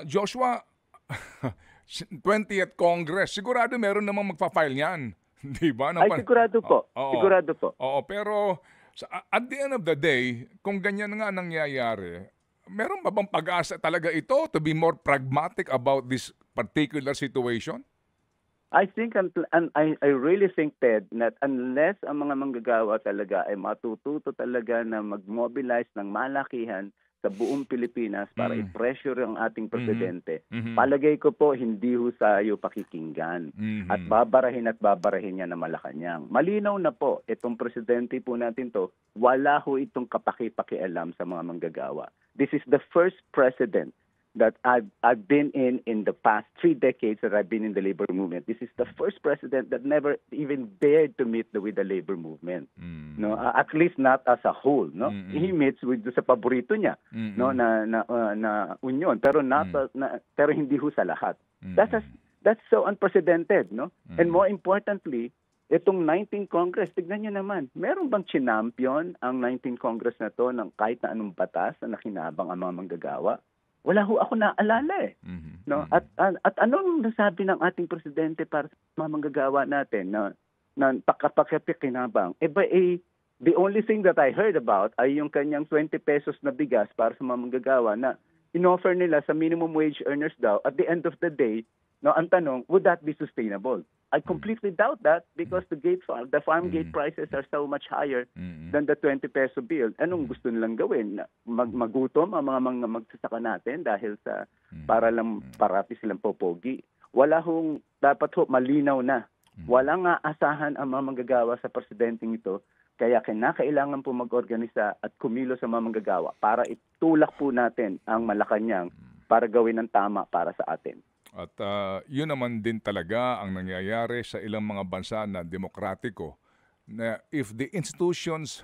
Joshua, 20th Congress, sigurado meron namang magfa-file niyan. 'Di ba? Ay, sigurado po. Oo. Sigurado po. Oo, pero at the end of the day, kung ganyan nga nangyayari, meron ba bang pag-asa talaga ito to be more pragmatic about this particular situation? I think I really think, Ted, that unless ang mga manggagawa talaga ay matututo talaga na mag-mobilize ng malakihan sa buong Pilipinas para Mm. i-pressure ang ating Mhm. presidente, Mhm. palagay ko po hindi ho tayo pakikinggan at Mhm. babarahin niya na Malacanang. Malinaw na po, itong presidente po natin to, wala ho itong kapaki-pakialam sa mga manggagawa. This is the first president that I've been in the past 3 decades that I've been in the labor movement. This is the first president that never even dared to meet with the labor movement. Mm. No, at least not as a whole, no. Mm-mm. He meets with sa paborito niya, no, na union, pero pero hindi ho sa lahat. That's so unprecedented, no. And more importantly, itong 19th Congress, tignan niyo naman, meron bang champion ang 19th Congress na to ng kahit na anong batas na nakinabang ang mga manggagawa? Wala ho ako naalala eh. No? At anong nasabi ng ating presidente para sa mga manggagawa natin na pakapakikinabang? The only thing that I heard about ay yung kanyang 20 pesos na bigas para sa mga manggagawa na inoffer nila sa minimum wage earners daw. At the end of the day, no, ang tanong, would that be sustainable? I completely doubt that because the farm gate prices are so much higher than the 20 peso bill. Anong gusto nilang gawin? Magutom ang mga magsasaka natin dahil sa para lang parati silang popogi. Wala hong dapat malinaw na. Walang aasahan ang mga manggagawa sa presidenteng ito. Kaya kinakailangan po mag-organisa at kumilos sa mga manggagawa para itulak po natin ang Malacanang para gawin ng tama para sa atin. At yun naman din talaga ang nangyayari sa ilang mga bansa na demokratiko na if the institutions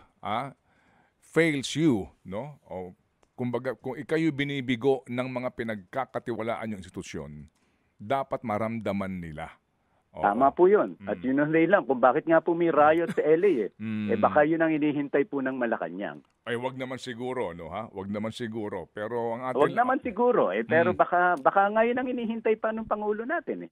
fails you, no? O kumbaga kung ikayo binibigo ng mga pinagkakatiwalaan yung institusyon, dapat maramdaman nila. Oo. Tama po yun. At yun ang lang kung bakit nga po may riot sa LA eh. Baka yun ang hinihintay po ng Malacanang. Ay, wag naman siguro, no, ha? Wag naman siguro. Pero ang ating... Wag naman siguro eh. Pero baka ngayon ang hinihintay pa ng Pangulo natin eh.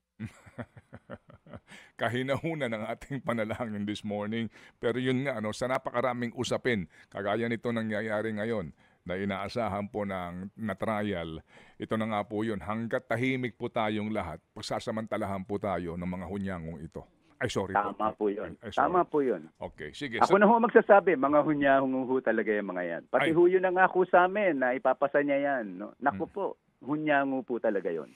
Kahinahuna ng ating panalangin this morning. Pero yun nga, sa napakaraming usapin, kagaya nito nangyayari ngayon, na inaasahan po na trial, ito na nga po yun, hanggat tahimik po tayong lahat, pagsasamantalahan po tayo ng mga hunyangong ito. Ay, sorry po. Tama po yun. Ay, sorry. Tama po yun. Okay, sige. Ako na ho magsasabi, mga hunyahong talaga yung mga yan. Pati ho yun na nga ho sa amin na ipapasa niya yan. No? Naku po, hunyango po talaga yun.